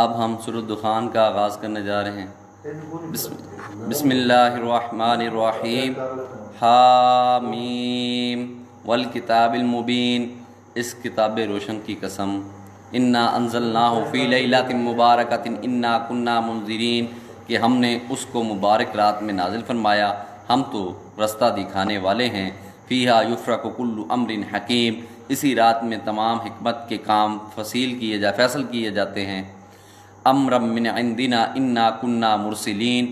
اب ہم سورۃ دخان کا آغاز کرنے جا رہے ہیں۔ بسم اللہ الرحمن الرحیم۔ حامیم والکتاب المبین، اس کتاب روشن کی قسم۔ انا انزلناہ فی لیلۃ مبارکۃ انا کنا منذرین، کہ ہم نے اس کو مبارک رات میں نازل فرمایا، ہم تو رستہ دکھانے والے ہیں۔ فیہا یفرق کل امر حکیم، اسی رات میں تمام حکمت کے کام فیصل کیے جاتے ہیں۔ امرا من عندنا انا کنا مرسلین،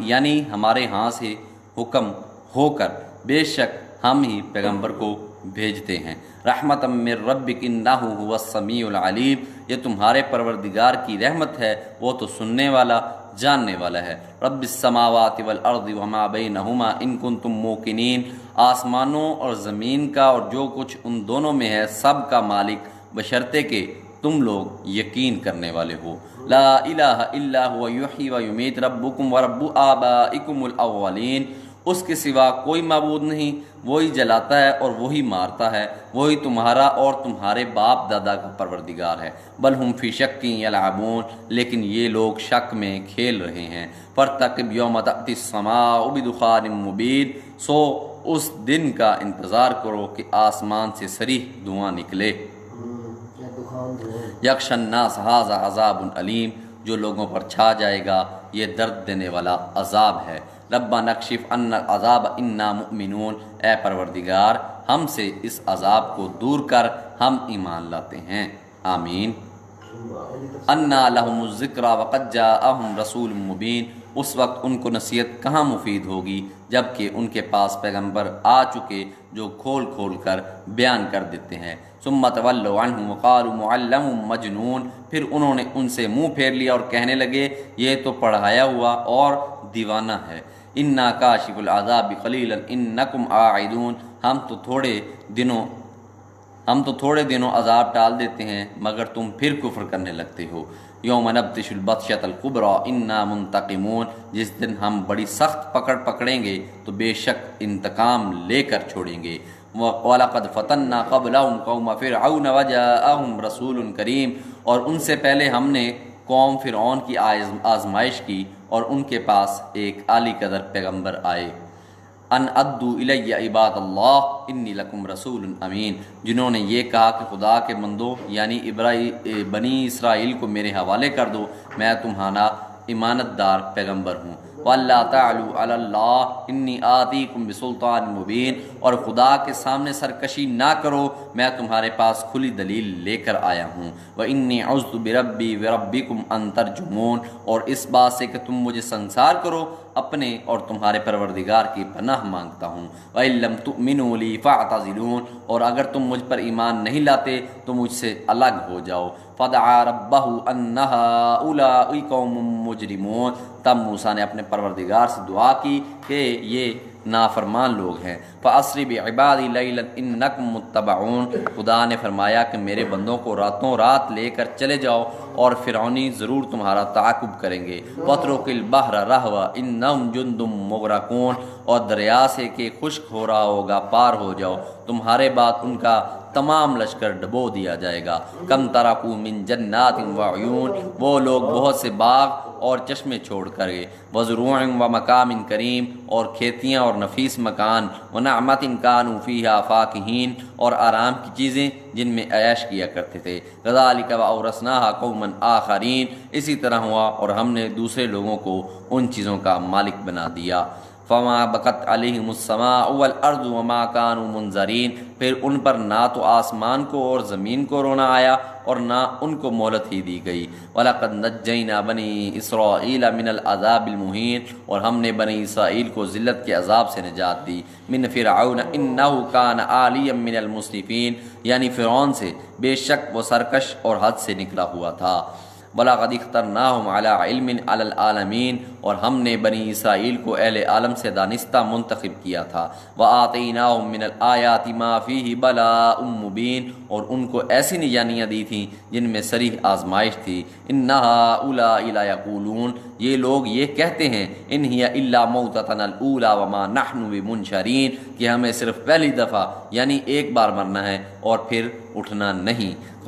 یعنی ہمارے ہاں سے حکم ہو کر بے شک ہم ہی پیغمبر کو بھیجتے ہیں۔ رحمتا من ربک انہ هو السمیع العلیم، یہ تمہارے پروردگار کی رحمت ہے، وہ تو سننے والا جاننے والا ہے۔ رب السماوات والارض وما بینہما ان کنتم موقنین، آسمانوں اور زمین کا اور جو کچھ ان دونوں میں ہے سب کا مالک، بشرطے کہ تم لوگ یقین کرنے والے ہو۔ لا الہ الا هو یحیی و یمیت ربکم و رب آبائکم الاولین، اس کے سوا کوئی معبود نہیں، وہی جلاتا ہے اور وہی مارتا ہے، وہی تمہارا اور تمہارے باپ دادا کا پروردگار ہے۔ بل ہم فی شک یلعبون، لیکن یہ لوگ شک میں کھیل رہے ہیں۔ فارتقب یوم تأتی السماء بدخان مبین، سو اس دن کا انتظار کرو کہ آسمان سے صریح دھواں نکلے۔ یکش الناس ھذا عذاب علیم، جو لوگوں پر چھا جائے گا یہ درد دینے والا عذاب ہے۔ ربنا اکشف عنا العذاب انا مؤمنون، اے پروردگار ہم سے اس عذاب کو دور کر، ہم ایمان لاتے ہیں۔ آمین۔ انا لہم الذکریٰ وقد جاءہم رسول مبین، اس وقت ان کو نصیحت کہاں مفید ہوگی جب کہ ان کے پاس پیغمبر آ چکے جو کھول کھول کر بیان کر دیتے ہیں۔ ثم تولوا عنہ وقالوا معلم مجنون، پھر انہوں نے ان سے منہ پھیر لیا اور کہنے لگے یہ تو پڑھایا ہوا اور دیوانہ ہے۔ انا کاشف العذاب قلیلا انکم عائدون، ہم تو تھوڑے دنوں عذاب ٹال دیتے ہیں مگر تم پھر کفر کرنے لگتے ہو۔ یوم نبطش البطشۃ الکبریٰ انا منتقمون، جس دن ہم بڑی سخت پکڑیں گے تو بے شک انتقام لے کر چھوڑیں گے۔ وَلَقَدْ فَتَنَّا قَبْلَهُمْ قَوْمَ فِرْعَوْنَ وَجَاءَهُمْ رَسُولٌ کریم، اور ان سے پہلے ہم نے قوم فرعون کی آزمائش کی اور ان کے پاس ایک عالی قدر پیغمبر آئے۔ ان ادوا الی عباد اللہ انی لکم رسول امین، جنہوں نے یہ کہا کہ خدا کے بندو یعنی بنی اسرائیل کو میرے حوالے کر دو، میں تمہارا امانت دار پیغمبر ہوں۔ وَأَلَّا تَعْلُوا عَلَى اللَّهِ إِنِّي آتِيكُم بِسُلْطَانٍ مُبِينٍ، اور خدا کے سامنے سرکشی نہ کرو، میں تمہارے پاس کھلی دلیل لے کر آیا ہوں۔ وَإِنِّي عُذْتُ بِرَبِّي وَرَبِّكُمْ أَن تَرْجُمُونِ، اور اس بات سے کہ تم مجھے سنسار کرو، اپنے اور تمہارے پروردگار کی پناہ مانگتا ہوں۔ وَإِن لَّمْ تُؤْمِنُوا لِي فَاعْتَزِلُونِ، اور اگر تم مجھ پر ایمان نہیں لاتے تو مجھ سے الگ ہو جاؤ۔ فَدَعَا رَبَّهُ أَنَّ هَٰؤُلَاءِ قَوْمٌ مُجْرِمُونَ، تب موسیٰ نے اپنے پروردگار سے دعا کی کہ یہ نافرمان لوگ ہیں۔ فَأَسْرِ بِعِبَادِي لَيْلًا إِنَّكُم مُّتَّبَعُونَ، خدا نے فرمایا کہ میرے بندوں کو راتوں رات لے کر چلے جاؤ اور فرعونی ضرور تمہارا تعاقب کریں گے۔ وَاتْرُكِ الْبَحْرَ رَهْوًا إِنَّهُمْ جُندٌ مُّغْرَقُونَ، اور دریا سے کہ خشک ہو رہا ہوگا پار ہو جاؤ، تمہارے بعد ان کا تمام لشکر ڈبو دیا جائے گا۔ کم ترکوا من جنات وعیون، وہ لوگ بہت سے باغ اور چشمے چھوڑ کر گئے۔ وزروع ومقام کریم، اور کھیتیاں اور نفیس مکان۔ ونعمت کانوا فیہا فاکہین، اور آرام کی چیزیں جن میں عیش کیا کرتے تھے۔ کذالک واورثناھا قوما آخرین، اسی طرح ہوا اور ہم نے دوسرے لوگوں کو ان چیزوں کا مالک بنا دیا۔ فما بقت علیہم السماء والارض وما كانوا منظرین، پھر ان پر نہ تو آسمان کو اور زمین کو رونا آیا اور نہ ان کو مہلت ہی دی گئی۔ وَلَقَدْ نَجَّيْنَا بَنِي إِسْرَائِيلَ مِنَ الْعَذَابِ الْمُهِينِ، اور ہم نے بنی اسرائیل کو ذلت کے عذاب سے نجات دی۔ من فرعون إِنَّهُ كَانَ عَالِيًا مِنَ الْمُسْرِفِينَ، یعنی فرعون سے بے شک وہ سرکش اور حد سے نکلا ہوا تھا۔ وَلَقَدِ اخْتَرْنَاهُمْ عَلَىٰ عِلْمٍ عَلَى الْعَالَمِينَ، اور ہم نے بنی اسرائیل کو اہل عالم سے دانستہ منتخب کیا تھا۔ وَآتَيْنَاهُمْ مِنَ الْآيَاتِ مَا فِيهِ بَلَاءٌ مُّبِينٌ، اور ان کو ایسی نشانیاں دی تھیں جن میں صریح آزمائش تھی۔ إِنَّ هَٰؤُلَاءِ لَيَقُولُونَ، یہ لوگ یہ کہتے ہیں إِنْ هِيَ إِلَّا مَوْتَتُنَا الْأُولَىٰ وَمَا نَحْنُ بِمُنشَرِينَ، کہ ہمیں صرف پہلی دفعہ یعنی ایک بار مرنا ہے اور پھر اٹھنا نہیں۔